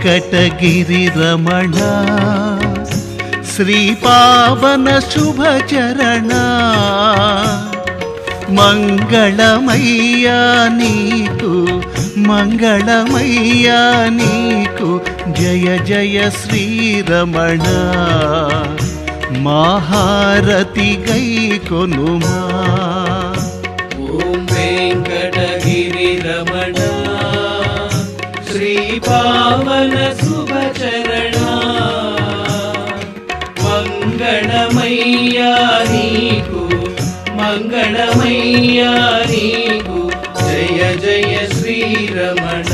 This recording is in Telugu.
వెంకటగిరి రమణ శ్రీపావన శుభచరణ మంగళమయ్యా నీకు మంగళమయ్యా నీకు జయ జయ శ్రీరమణ మహారతి గై కొనుమా. ఓం వెంకటగిరి రమణ శ్రీపావన శుభచరణ మంగళమయ్యా నీకు మంగళమయ్యా నీకు జయ జయ శ్రీరమణ.